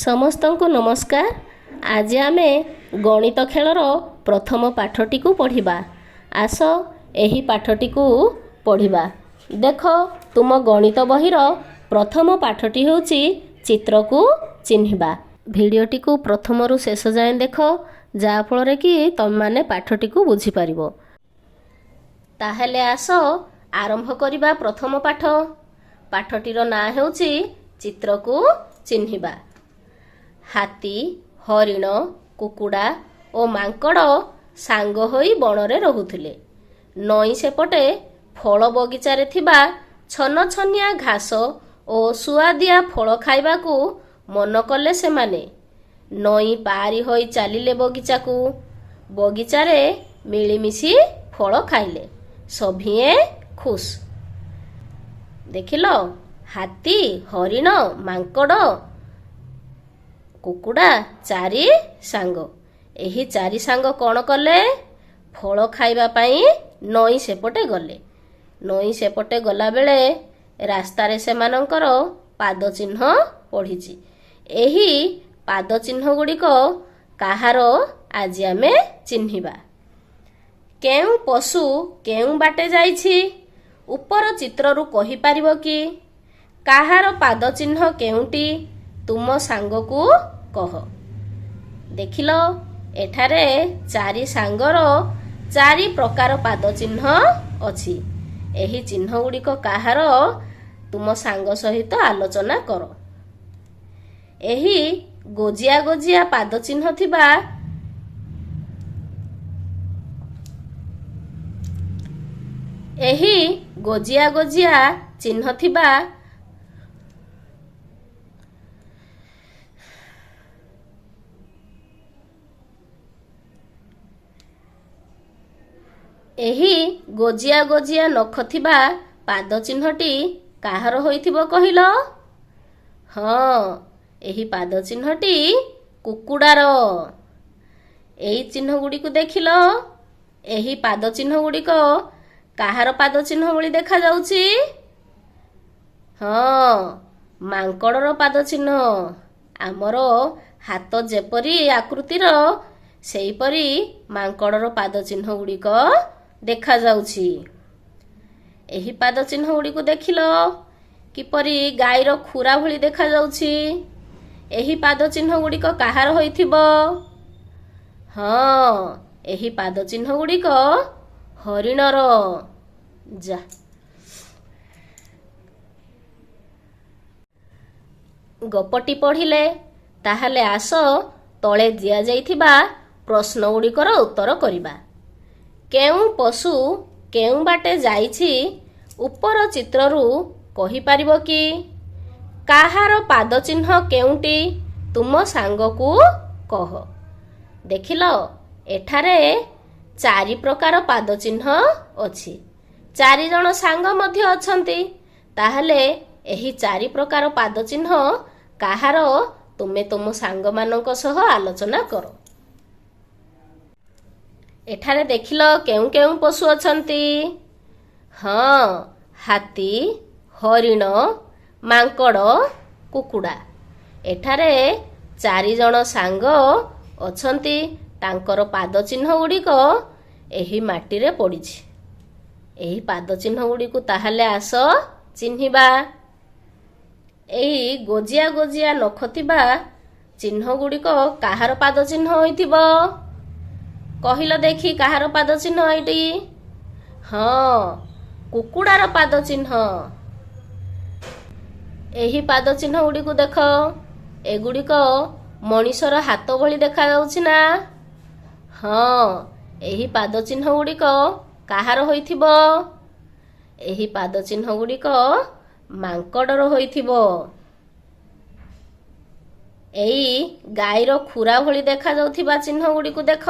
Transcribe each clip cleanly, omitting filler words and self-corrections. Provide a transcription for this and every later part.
ସମସ୍ତଙ୍କୁ ନମସ୍କାର। ଆଜି ଆମେ ଗଣିତ ଖେଳର ପ୍ରଥମ ପାଠଟିକୁ ପଢ଼ିବା। ଆସ ଏହି ପାଠଟିକୁ ପଢ଼ିବା। ଦେଖ, ତୁମ ଗଣିତ ବହିର ପ୍ରଥମ ପାଠଟି ହେଉଛି ଚିତ୍ରକୁ ଚିହ୍ନିବା। ଭିଡ଼ିଓଟିକୁ ପ୍ରଥମରୁ ଶେଷ ଯାଏଁ ଦେଖ, ଯାହାଫଳରେ କି ତମେମାନେ ପାଠଟିକୁ ବୁଝିପାରିବ। ତାହେଲେ ଆସ ଆରମ୍ଭ କରିବା ପ୍ରଥମ ପାଠ। ପାଠଟିର ନାଁ ହେଉଛି ଚିତ୍ରକୁ ଚିହ୍ନିବା। ହାତୀ, ହରିଣ, କୁକୁଡ଼ା ଓ ମାଙ୍କଡ଼ ସାଙ୍ଗ ହୋଇ ବଣରେ ରହୁଥିଲେ। ନଈ ସେପଟେ ଫଳ ବଗିଚାରେ ଥିବା ଛନଛନିଆ ଘାସ ଓ ସୁଆଦିଆ ଫଳ ଖାଇବାକୁ ମନ କଲେ ସେମାନେ। ନଈ ପାରି ହୋଇ ଚାଲିଲେ ବଗିଚାକୁ। ବଗିଚାରେ ମିଳିମିଶି ଫଳ ଖାଇଲେ। ସଭିଏଁ ଖୁସ୍। ଦେଖିଲ, ହାତୀ, ହରିଣ, ମାଙ୍କଡ଼, କୁକୁଡ଼ା ଚାରି ସାଙ୍ଗ। ଏହି ଚାରି ସାଙ୍ଗ କ'ଣ କଲେ? ଫଳ ଖାଇବା ପାଇଁ ନଈ ସେପଟେ ଗଲେ। ନଈ ସେପଟେ ଗଲାବେଳେ ରାସ୍ତାରେ ସେମାନଙ୍କର ପାଦ ଚିହ୍ନ ପଡ଼ିଛି। ଏହି ପାଦ ଚିହ୍ନ ଗୁଡ଼ିକ କାହାର ଆଜି ଆମେ ଚିହ୍ନିବା। କେଉଁ ପଶୁ କେଉଁ ବାଟେ ଯାଇଛି? ଉପର ଚିତ୍ରରୁ କହିପାରିବ କି? କାହାର ପାଦ ଚିହ୍ନ କେଉଁଟି? ତୁମ ସାଙ୍ଗକୁ କହ। ଦେଖିଲ, ଏଠାରେ ଚାରି ସାଙ୍ଗର ଚାରି ପ୍ରକାର ପାଦ ଚିହ୍ନ ଅଛି। ଏହି ଚିହ୍ନ ଗୁଡ଼ିକ କାହାର? ତୁମ ସାଙ୍ଗ ସହିତ ଆଲୋଚନା କର। ଏହି ଗୋଜିଆ ଗୋଜିଆ ପାଦ ଚିହ୍ନ ଥିବା ଏହି ଗୋଜିଆ ଗୋଜିଆ ନଖ ଥିବା ପାଦ ଚିହ୍ନଟି କାହାର ହୋଇଥିବ କହିଲ? ହଁ, ଏହି ପାଦ ଚିହ୍ନଟି କୁକୁଡ଼ାର। ଏହି ଚିହ୍ନ ଗୁଡ଼ିକୁ ଦେଖିଲ। ଏହି ପାଦ ଚିହ୍ନ ଗୁଡ଼ିକ କାହାର ପାଦ ଚିହ୍ନ ଭଳି ଦେଖାଯାଉଛି? ହଁ, ମାଙ୍କଡ଼ର ପାଦ ଚିହ୍ନ। ଆମର ହାତ ଯେପରି ଆକୃତିର, ସେହିପରି ମାଙ୍କଡ଼ର ପାଦ ଚିହ୍ନ ଗୁଡ଼ିକ ଦେଖାଯାଉଛି। ଏହି ପାଦ ଚିହ୍ନ ଗୁଡ଼ିକୁ ଦେଖିଲ, କିପରି ଗାଈର ଖୁରା ଭଳି ଦେଖାଯାଉଛି। ଏହି ପାଦ ଚିହ୍ନ ଗୁଡ଼ିକ କାହାର ହୋଇଥିବ? ହଁ, ଏହି ପାଦ ଚିହ୍ନ ଗୁଡ଼ିକ ହରିଣର। ଯା, ଗପଟି ପଢ଼ିଲେ? ତାହେଲେ ଆସ ତଳେ ଦିଆଯାଇଥିବା ପ୍ରଶ୍ନ ଗୁଡ଼ିକର ଉତ୍ତର କରିବା। କେଉଁ ପଶୁ କେଉଁ ବାଟେ ଯାଇଛି? ଉପର ଚିତ୍ରରୁ କହିପାରିବ କି? କାହାର ପାଦ ଚିହ୍ନ କେଉଁଟି? ତୁମ ସାଙ୍ଗକୁ କହ। ଦେଖିଲ, ଏଠାରେ ଚାରି ପ୍ରକାର ପାଦ ଚିହ୍ନ ଅଛି। ଚାରି ଜଣ ସାଙ୍ଗ ମଧ୍ୟ ଅଛନ୍ତି। ତାହେଲେ ଏହି ଚାରି ପ୍ରକାର ପାଦ ଚିହ୍ନ କାହାର? ତୁମେ ତୁମ ସାଙ୍ଗମାନଙ୍କ ସହ ଆଲୋଚନା କର। ଏଠାରେ ଦେଖିଲ କେଉଁ କେଉଁ ପଶୁ ଅଛନ୍ତି? ହଁ, ହାତୀ, ହରିଣ, ମାଙ୍କଡ଼, କୁକୁଡ଼ା। ଏଠାରେ ଚାରି ଜଣ ସାଙ୍ଗ ଅଛନ୍ତି। ତାଙ୍କର ପାଦ ଚିହ୍ନ ଗୁଡ଼ିକ ଏହି ମାଟିରେ ପଡ଼ିଛି। ଏହି ପାଦ ଚିହ୍ନ ଗୁଡ଼ିକୁ ତାହେଲେ ଆସ ଚିହ୍ନିବା। ଏହି ଗୋଜିଆ ଗୋଜିଆ ନଖ ଥିବା ଚିହ୍ନ ଗୁଡ଼ିକ କାହାର ପାଦ ଚିହ୍ନ ହୋଇଥିବ? କହିଲ ଦେଖି, କାହାର ପାଦ ଚିହ୍ନ ଏଇଟି? ହଁ, କୁକୁଡ଼ାର ପାଦ ଚିହ୍ନ। ଏହି ପାଦ ଚିହ୍ନ ଗୁଡ଼ିକୁ ଦେଖ। ଏଗୁଡ଼ିକ ମଣିଷର ହାତ ଭଳି ଦେଖାଯାଉଛି ନା? ହଁ, ଏହି ପାଦ ଚିହ୍ନ ଗୁଡ଼ିକ କାହାର ହୋଇଥିବ? ଏହି ପାଦ ଚିହ୍ନ ଗୁଡ଼ିକ ମାଙ୍କଡ଼ର ହୋଇଥିବ। ଏଇ ଗାଈର ଖୁରା ଭଳି ଦେଖାଯାଉଥିବା ଚିହ୍ନ ଗୁଡ଼ିକୁ ଦେଖ।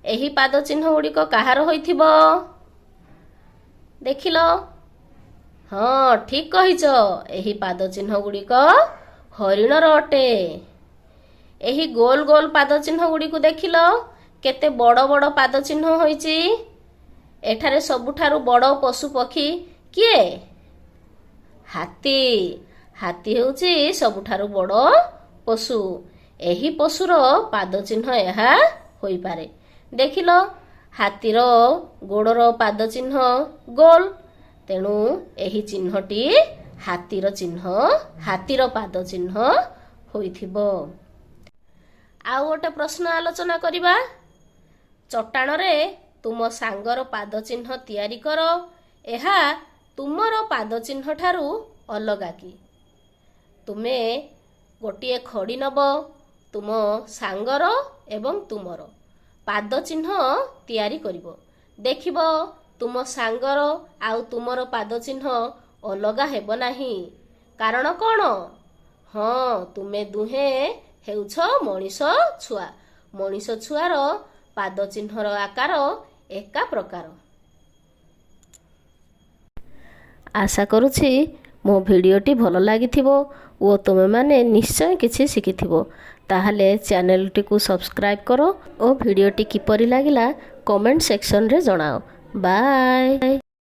ଏହି ପାଦ ଚିହ୍ନ ଗୁଡ଼ିକ କାହାର ହୋଇଥିବ? ଦେଖିଲ? ହଁ, ଠିକ୍ କହିଛ। ଏହି ପାଦ ଚିହ୍ନ ଗୁଡ଼ିକ ହରିଣର ଅଟେ। ଏହି ଗୋଲ ଗୋଲ ପାଦ ଚିହ୍ନ ଗୁଡ଼ିକୁ ଦେଖିଲ, କେତେ ବଡ଼ ବଡ଼ ପାଦ ଚିହ୍ନ ହୋଇଛି। ଏଠାରେ ସବୁଠାରୁ ବଡ଼ ପଶୁ ପକ୍ଷୀ କିଏ? ହାତୀ। ହାତୀ ହେଉଛି ସବୁଠାରୁ ବଡ଼ ପଶୁ। ଏହି ପଶୁର ପାଦ ଚିହ୍ନ ଏହା ହୋଇପାରେ। ଦେଖିଲ, ହାତୀର ଗୋଡ଼ର ପାଦ ଚିହ୍ନ ଗୋଲ, ତେଣୁ ଏହି ଚିହ୍ନଟି ହାତୀର ଚିହ୍ନ, ହାତୀର ପାଦ ଚିହ୍ନ ହୋଇଥିବ। ଆଉ ଗୋଟେ ପ୍ରଶ୍ନ ଆଲୋଚନା କରିବା। ଚଟାଣରେ ତୁମ ସାଙ୍ଗର ପାଦ ଚିହ୍ନ ତିଆରି କର। ଏହା ତୁମର ପାଦ ଚିହ୍ନ ଠାରୁ ଅଲଗା କି? ତୁମେ ଗୋଟିଏ ଖଡ଼ି ନେବ, ତୁମ ସାଙ୍ଗର ଏବଂ ତୁମର ପାଦ ଚିହ୍ନ ତିଆରି କରିବ। ଦେଖିବ ତୁମ ସାଙ୍ଗର ଆଉ ତୁମର ପାଦ ଚିହ୍ନ ଅଲଗା ହେବ ନାହିଁ। କାରଣ କ'ଣ? ହଁ, ତୁମେ ଦୁହେଁ ହେଉଛ ମଣିଷ ଛୁଆ। ମଣିଷ ଛୁଆର ପାଦ ଚିହ୍ନର ଆକାର ଏକା ପ୍ରକାର। ଆଶା କରୁଛି ମୋ ଭିଡ଼ିଓଟି ଭଲ ଲାଗିଥିବ ଓ ତୁମେମାନେ ନିଶ୍ଚୟ କିଛି ଶିଖିଥିବ। ତାହେଲେ ଚ୍ୟାନେଲଟିକୁ ସବସ୍କ୍ରାଇବ୍ କର ଓ ଭିଡ଼ିଓଟି କିପରି ଲାଗିଲା କମେଣ୍ଟ ସେକ୍ସନରେ ଜଣାଅ। ବାଏ।